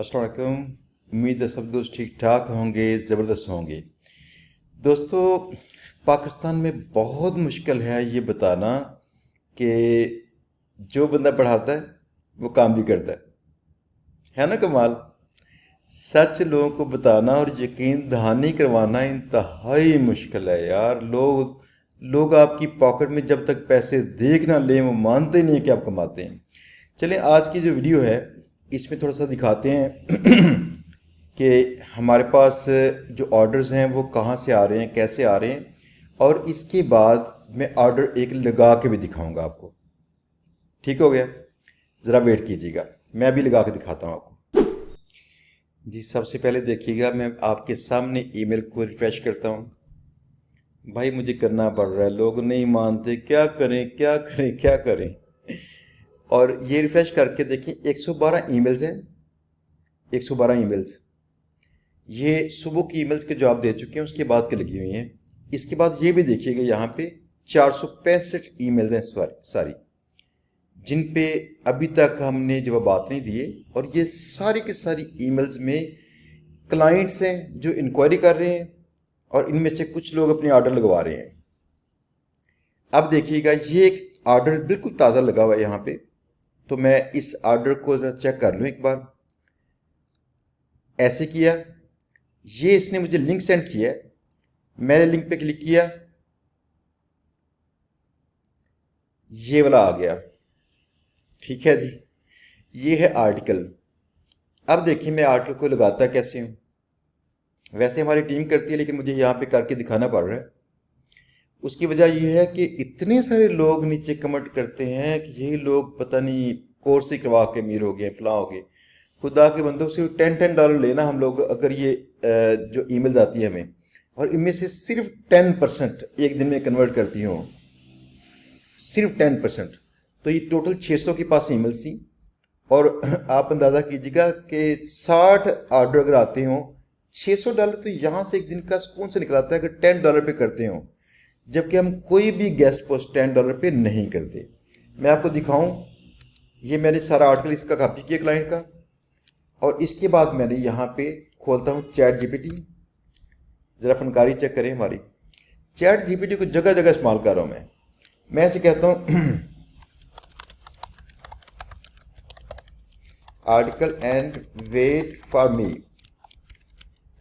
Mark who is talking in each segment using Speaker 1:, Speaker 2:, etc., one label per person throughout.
Speaker 1: अस्सलाम वालेकुम। उम्मीद है सब दोस्त ठीक ठाक होंगे, ज़बरदस्त होंगे। दोस्तों, पाकिस्तान में बहुत मुश्किल है ये बताना कि जो बंदा पढ़ाता है वो काम भी करता है ना कमाल। सच लोगों को बताना और यकीन दहानी करवाना इंतहाई मुश्किल है यार। लोग आपकी पॉकेट में जब तक पैसे देख ना लें वो मानते नहीं है कि आप कमाते हैं। चलें, आज की जो वीडियो है इसमें थोड़ा सा दिखाते हैं कि हमारे पास जो ऑर्डर्स हैं वो कहाँ से आ रहे हैं, कैसे आ रहे हैं, और इसके बाद मैं ऑर्डर एक लगा के भी दिखाऊंगा आपको। ठीक हो गया? ज़रा वेट कीजिएगा, मैं अभी लगा के दिखाता हूँ आपको। जी, सबसे पहले देखिएगा, मैं आपके सामने ईमेल को रिफ्रेश करता हूँ। भाई मुझे करना पड़ रहा है, लोग नहीं मानते, क्या करें क्या करें क्या करें। और ये रिफ्रेश करके देखें, 112 ईमेल्स हैं। 112 ईमेल्स, ये सुबह की ईमेल्स के जवाब दे चुके हैं, उसके बाद के लगी हुई हैं। इसके बाद ये भी देखिएगा, यहाँ पे 465 ईमेल्स हैं सारी, जिन पे अभी तक हमने जवाब नहीं दिए। और ये सारी की सारी ईमेल्स में क्लाइंट्स हैं जो इंक्वायरी कर रहे हैं, और इनमें से कुछ लोग अपने ऑर्डर लगवा रहे हैं। अब देखिएगा, ये एक ऑर्डर बिल्कुल ताज़ा लगा हुआ है यहाँ पे। तो मैं इस ऑर्डर को जरा चेक कर लूँ एक बार। ऐसे किया, ये इसने मुझे लिंक सेंड किया है, मैंने लिंक पे क्लिक किया, ये वाला आ गया। ठीक है जी, ये है आर्टिकल। अब देखिए मैं आर्टिकल को लगाता कैसे हूँ। वैसे हमारी टीम करती है, लेकिन मुझे यहाँ पे करके दिखाना पड़ रहा है। उसकी वजह यह है कि इतने सारे लोग नीचे कमेंट करते हैं कि ये लोग पता नहीं कोर्स ही करवा के अमीर हो गए, फलां हो गए। खुदा के बंदों से $10 लेना हम लोग, अगर ये जो ईमेल्स आती है हमें, और इनमें से सिर्फ 10% एक दिन में कन्वर्ट करती हूँ, सिर्फ 10%। तो ये टोटल 600 के पास ईमेल्स थी। और आप अंदाज़ा कीजिएगा कि 60 ऑर्डर अगर आते हों, $600 तो यहाँ से एक दिन का सुकून से निकलाता है अगर $10 पे करते हों, जबकि हम कोई भी गेस्ट पोस्ट $10 पे नहीं करते। मैं आपको दिखाऊं, ये मैंने सारा आर्टिकल इसका कॉपी किया क्लाइंट का, और इसके बाद मैंने यहाँ पे खोलता हूँ चैट जीपीटी। ज़रा फनकारी चेक करें हमारी। चैट जीपीटी को जगह जगह इस्तेमाल कर रहा हूँ मैं ऐसे कहता हूँ article and wait for me.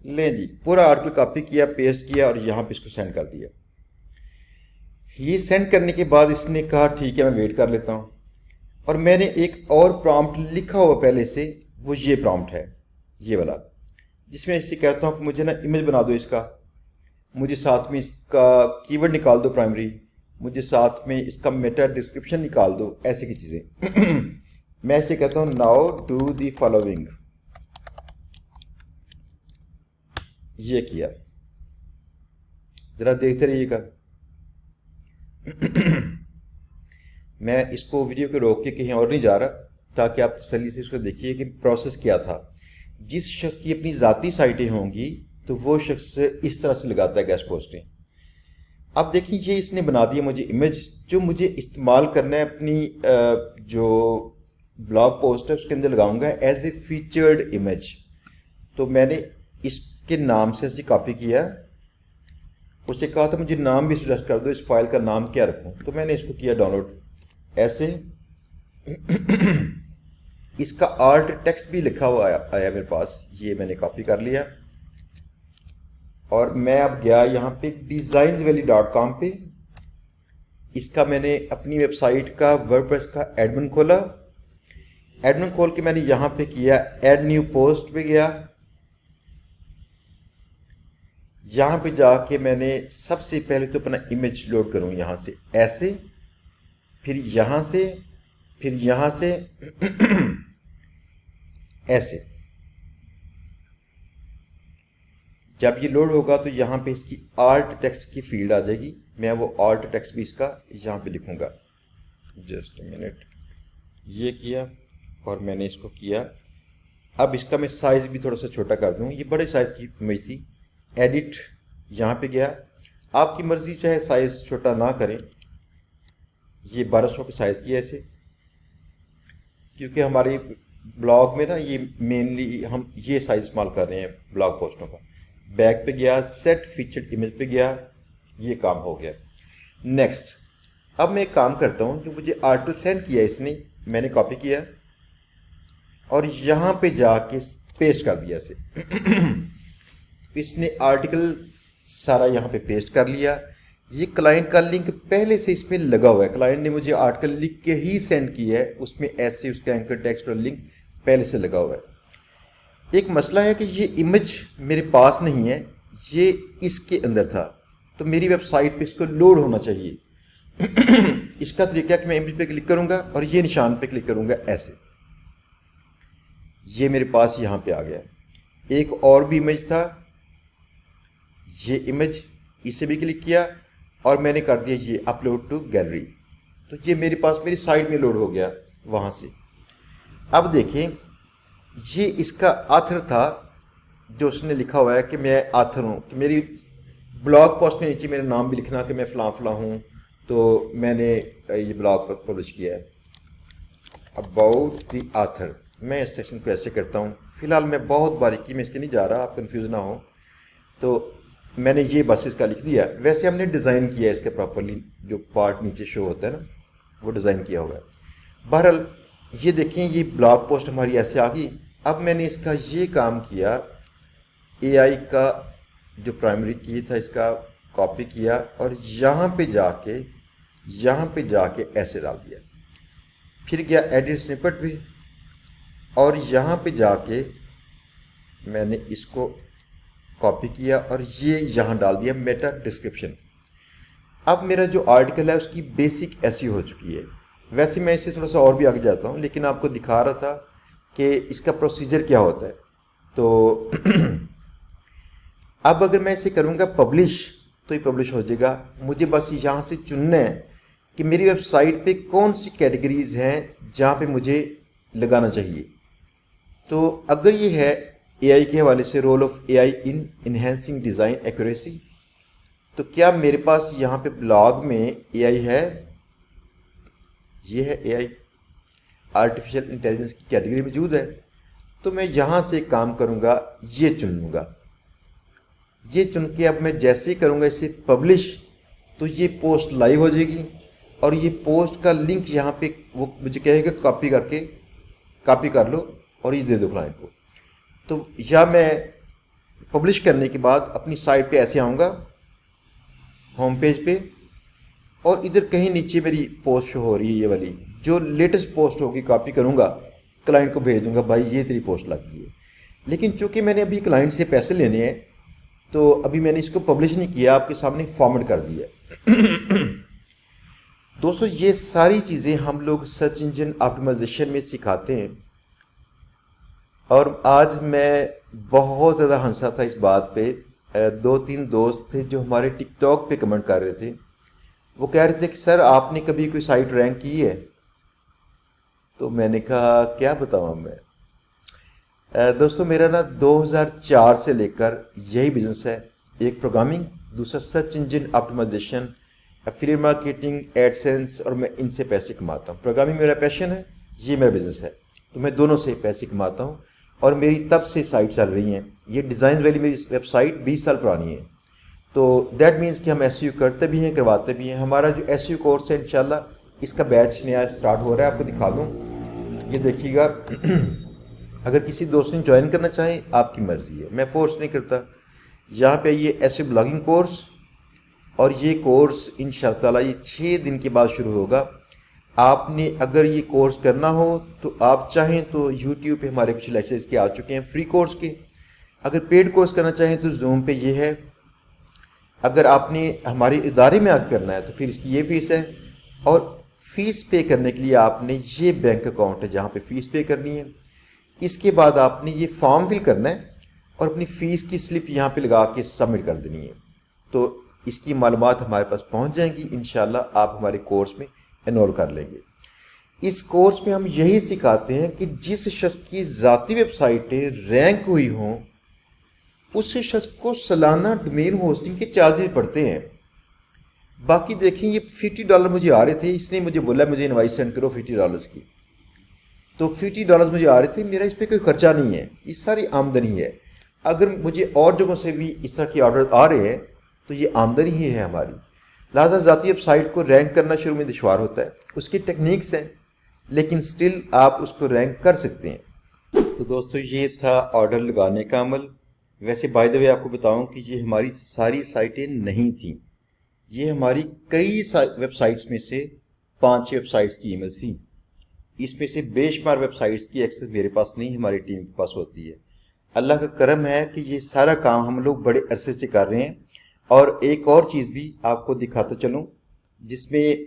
Speaker 1: लें जी, पूरा आर्टिकल कॉपी किया, पेस्ट किया, और यहाँ पे इसको सेंड कर दिया। ये सेंड करने के बाद इसने कहा ठीक है मैं वेट कर लेता हूँ। और मैंने एक और प्रॉम्प्ट लिखा हुआ पहले से, वो ये प्रॉम्प्ट है, ये वाला, जिसमें इससे कहता हूँ कि मुझे ना इमेज बना दो इसका, मुझे साथ में इसका कीवर्ड निकाल दो प्राइमरी, मुझे साथ में इसका मेटा डिस्क्रिप्शन निकाल दो, ऐसे की चीज़ें। मैं इसे कहता हूँ नाउ डू दी फॉलोइंग। ये किया, ज़रा देखते रहिएगा। मैं इसको वीडियो को रोक के कहीं और नहीं जा रहा, ताकि आप तसल्ली से इसको देखिए कि प्रोसेस क्या था। जिस शख्स की अपनी ज़ाती साइटें होंगी तो वो शख्स इस तरह से लगाता है गेस्ट पोस्टें। अब देखिए, ये इसने बना दिया मुझे इमेज, जो मुझे इस्तेमाल करना है अपनी जो ब्लॉग पोस्ट है उसके अंदर लगाऊंगा एज ए फीचर्ड इमेज। तो मैंने इसके नाम से ऐसे कॉपी किया, उससे कहा था मुझे नाम भी सजेस्ट कर दो, इस फाइल का नाम क्या रखूं। तो मैंने इसको किया डाउनलोड ऐसे। इसका आर्ट टेक्स्ट भी लिखा हुआ आया मेरे पास, ये मैंने कॉपी कर लिया। और मैं अब गया यहाँ पे designsvalley.com पे। इसका मैंने अपनी वेबसाइट का वर्डप्रेस का एडमिन खोला। एडमिन खोल के मैंने यहाँ पे किया ऐड न्यू पोस्ट पे गया। यहाँ पे जाके मैंने सबसे पहले तो अपना इमेज लोड करूँ यहाँ से ऐसे, फिर यहाँ से, फिर यहाँ से ऐसे। जब ये लोड होगा तो यहाँ पे इसकी आर्ट टेक्स्ट की फील्ड आ जाएगी। मैं वो आर्ट टेक्स्ट भी इसका यहाँ पे लिखूँगा। जस्ट मिनट, ये किया और मैंने इसको किया। अब इसका मैं साइज़ भी थोड़ा सा छोटा कर दूँ, ये बड़े साइज़ की इमेज थी। एडिट, यहाँ पे गया, आपकी मर्ज़ी चाहे साइज़ छोटा ना करें। ये 1200 के साइज़ की ऐसे, क्योंकि हमारी ब्लॉग में ना ये मेनली हम ये साइज इस्तेमाल कर रहे हैं ब्लॉग पोस्टों का। बैक पे गया, सेट फीचर्ड इमेज पे गया, ये काम हो गया। नेक्स्ट, अब मैं एक काम करता हूँ, जो मुझे आर्टिकल सेंड किया इसने, मैंने कॉपी किया और यहाँ पे जाके पेस्ट कर दिया इसे। इसने आर्टिकल सारा यहाँ पे पेस्ट कर लिया। ये क्लाइंट का लिंक पहले से इसमें लगा हुआ है, क्लाइंट ने मुझे आर्टिकल लिख के ही सेंड किया है, उसमें ऐसे उसका एंकर टेक्स्ट और लिंक पहले से लगा हुआ है। एक मसला है कि ये इमेज मेरे पास नहीं है, ये इसके अंदर था, तो मेरी वेबसाइट पे इसको लोड होना चाहिए। इसका तरीका है कि मैं इमेज पे क्लिक करूँगा और ये निशान पे क्लिक करूँगा, ऐसे ये मेरे पास यहाँ पे आ गया। एक और भी इमेज था, ये इमेज, इसे भी क्लिक किया और मैंने कर दिया ये अपलोड टू गैलरी, तो ये मेरे पास मेरी साइट में लोड हो गया वहाँ से। अब देखें, ये इसका आथर था जो उसने लिखा हुआ है कि मैं आथर हूँ, कि मेरी ब्लॉग पोस्ट के नीचे मेरा नाम भी लिखना कि मैं फ़लाँ फ़लाँ हूँ, तो मैंने ये ब्लॉग पर पब्लिश किया है अबाउट द आथर। मैं इस सेक्शन को ऐसे करता हूँ, फ़िलहाल मैं बहुत बारीकी में इसके नहीं जा रहा, आप कंफ्यूज ना हो, तो मैंने ये बस इसका लिख दिया। वैसे हमने डिज़ाइन किया है इसके प्रॉपरली, जो पार्ट नीचे शो होता है ना, वो डिज़ाइन किया हुआ है। बहरहाल ये देखें, ये ब्लॉग पोस्ट हमारी ऐसे आ गई। अब मैंने इसका ये काम किया, एआई का जो प्राइमरी की था इसका कॉपी किया और यहाँ पे जाके ऐसे डाल दिया। फिर गया एडिट स्निपेट पे और यहाँ पे जाके मैंने इसको कॉपी किया और ये यहाँ डाल दिया मेटा डिस्क्रिप्शन। अब मेरा जो आर्टिकल है उसकी बेसिक ऐसी हो चुकी है। वैसे मैं इसे थोड़ा सा और भी आगे जाता हूँ, लेकिन आपको दिखा रहा था कि इसका प्रोसीजर क्या होता है। तो अब अगर मैं इसे करूँगा पब्लिश, तो ये पब्लिश हो जाएगा। मुझे बस यहाँ से चुनना है कि मेरी वेबसाइट पे कौन सी कैटेगरीज हैं जहाँ पे मुझे लगाना चाहिए। तो अगर ये है एआई के हवाले से, role of AI in enhancing design accuracy, तो क्या मेरे पास यहाँ पे ब्लॉग में एआई है? ये है एआई, आर्टिफिशियल इंटेलिजेंस की कैटेगरी मौजूद है। तो मैं यहाँ से एक काम करूँगा, ये चुन लूँगा। ये चुन के अब मैं जैसे ही करूँगा इसे पब्लिश, तो ये पोस्ट लाइव हो जाएगी और ये पोस्ट का लिंक यहाँ पे वो मुझे कहेगा कॉपी कर लो और ये दे दो क्लाइंट को। तो या मैं पब्लिश करने के बाद अपनी साइट पे ऐसे आऊँगा, होम पेज पे, और इधर कहीं नीचे मेरी पोस्ट शो हो रही है, ये वाली जो लेटेस्ट पोस्ट होगी, कॉपी करूँगा, क्लाइंट को भेज दूँगा, भाई ये तेरी पोस्ट लगती है। लेकिन चूँकि मैंने अभी क्लाइंट से पैसे लेने हैं, तो अभी मैंने इसको पब्लिश नहीं किया, आपके सामने फॉर्मेट कर दिया। दोस्तों, ये सारी चीज़ें हम लोग सर्च इंजन ऑप्टिमाइजेशन में सिखाते हैं। और आज मैं बहुत ज़्यादा हंसा था इस बात पे। 2-3 दोस्त थे जो हमारे टिकटॉक पे कमेंट कर रहे थे। वो कह रहे थे कि सर आपने कभी कोई साइट रैंक की है? तो मैंने कहा क्या बताऊँ मैं। दोस्तों, मेरा ना 2004 से लेकर यही बिज़नेस है। एक प्रोग्रामिंग, दूसरा search engine optimisation, affiliate marketing, AdSense, और मैं इनसे पैसे कमाता हूँ। प्रोग्रामिंग मेरा पैशन है, ये मेरा बिज़नेस है, तो मैं दोनों से पैसे कमाता हूँ और मेरी तब से साइट चल रही हैं। ये डिज़ाइन वाली मेरी वेबसाइट 20 साल पुरानी है। तो दैट मीन्स कि हम एसईओ करते भी हैं, करवाते भी हैं। हमारा जो एसईओ कोर्स है, इंशाल्लाह इसका बैच नया स्टार्ट हो रहा है, आपको दिखा दूँ, ये देखिएगा। अगर किसी दोस्त ने ज्वाइन करना चाहे, आपकी मर्ज़ी है, मैं फोर्स नहीं करता। यहाँ पे ये एसईओ ब्लॉगिंग कोर्स, और ये कोर्स इंशाअल्लाह ये 6 दिन के बाद शुरू होगा। आपने अगर ये कोर्स करना हो तो आप चाहें तो यूट्यूब पे हमारे कुछ लेक्चर्स के आ चुके हैं फ्री कोर्स के। अगर पेड कोर्स करना चाहें तो जूम पे ये है। अगर आपने हमारे इदारे में आकर करना है तो फिर इसकी ये फ़ीस है। और फ़ीस पे करने के लिए आपने ये बैंक अकाउंट है जहाँ पे फ़ीस पे करनी है। इसके बाद आपने ये फॉर्म फिल करना है और अपनी फ़ीस की स्लिप यहाँ पे लगा के सबमिट कर देनी है। तो इसकी मालूमात हमारे पास पहुँच जाएंगी। इंशाल्लाह आप हमारे कोर्स में एनरोल कर लेंगे। इस कोर्स में हम यही सिखाते हैं कि जिस शख्स की ज़ाती वेबसाइटें रैंक हुई हों, उस शख्स को सालाना डोमेन होस्टिंग के चार्जेस पड़ते हैं। बाकी देखें, ये $50 मुझे आ रहे थे, इसने मुझे बोला मुझे इनवाइस सेंड करो $50 की। तो $50 मुझे आ रहे थे, मेरा इस पर कोई खर्चा नहीं है, ये सारी आमदनी है। अगर मुझे और जगहों से भी इस तरह के ऑर्डर आ रहे हैं तो ये आमदनी ही है हमारी। लिहाजा ज़ाती वेबसाइट को रैंक करना शुरू में दुश्वार होता है, उसकी टेक्निक्स हैं, लेकिन स्टिल आप उसको रैंक कर सकते हैं। तो दोस्तों ये था ऑर्डर लगाने का अमल। वैसे बाय द वे आपको बताऊं कि ये हमारी सारी साइटें नहीं थी, ये हमारी कई वेबसाइट्स में से 5 वेबसाइट्स की ईमेल थी। इसमें से बेशुमार वेबसाइट्स की एक्सेस मेरे पास नहीं, हमारी टीम के पास होती है। अल्लाह का करम है कि ये सारा काम हम लोग बड़े अरसे से कर रहे हैं। और एक और चीज़ भी आपको दिखाता चलूँ, जिसमें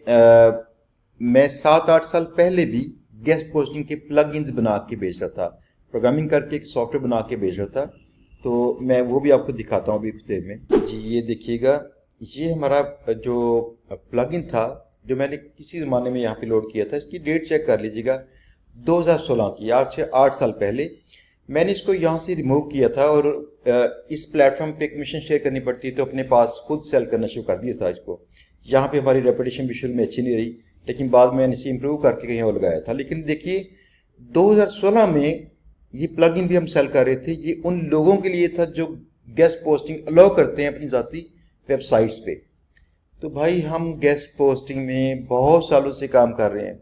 Speaker 1: मैं 7-8 साल पहले भी गेस्ट पोस्टिंग के प्लगइन्स बना के बेच रहा था, प्रोग्रामिंग करके एक सॉफ्टवेयर बना के बेच रहा था। तो मैं वो भी आपको दिखाता हूँ अभी कुछ देर में। जी ये देखिएगा, ये हमारा जो प्लगइन था जो मैंने किसी ज़माने में यहाँ पे लोड किया था, इसकी डेट चेक कर लीजिएगा, 2016 की, आज से 8 साल पहले मैंने इसको यहाँ से रिमूव किया था। और इस प्लेटफॉर्म पे कमीशन शेयर करनी पड़ती है, तो अपने पास खुद सेल करना शुरू कर दिया था इसको। यहाँ पे हमारी रेपुटेशन भी शुरू में अच्छी नहीं रही, लेकिन बाद में मैंने इसे इम्प्रूव करके कहीं और लगाया था। लेकिन देखिए 2016 में ये प्लगइन भी हम सेल कर रहे थे, ये उन लोगों के लिए था जो गेस्ट पोस्टिंग अलाउ करते हैं अपनी ज़ाती वेबसाइट्स पे। तो भाई हम गेस्ट पोस्टिंग में बहुत सालों से काम कर रहे हैं,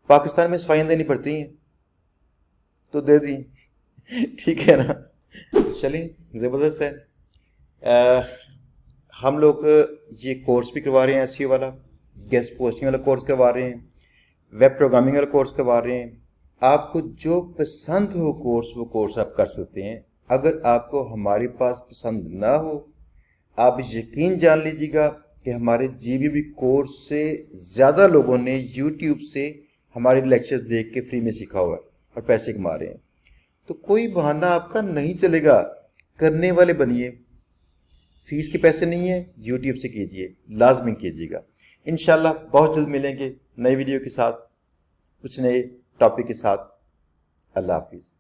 Speaker 1: पाकिस्तान में सफाइयाँ देनी पड़ती हैं तो दे दी ठीक है ना। चलिए ज़बरदस्त है। हम लोग ये कोर्स भी करवा रहे हैं, एसईओ वाला, गेस्ट पोस्टिंग वाला कोर्स करवा रहे हैं, वेब प्रोग्रामिंग वाला कोर्स करवा रहे हैं। आपको जो पसंद हो कोर्स, वो कोर्स आप कर सकते हैं। अगर आपको हमारे पास पसंद ना हो, आप यकीन जान लीजिएगा कि हमारे जीबीबी कोर्स से ज़्यादा लोगों ने यूट्यूब से हमारे लेक्चर्स देख के फ्री में सीखा हुआ है और पैसे कमा रहे हैं। तो कोई बहाना आपका नहीं चलेगा, करने वाले बनिए। फीस के पैसे नहीं है, यूट्यूब से कीजिए, लाजमी कीजिएगा। इंशाल्लाह बहुत जल्द मिलेंगे नई वीडियो के साथ, कुछ नए टॉपिक के साथ। अल्लाह हाफिज़।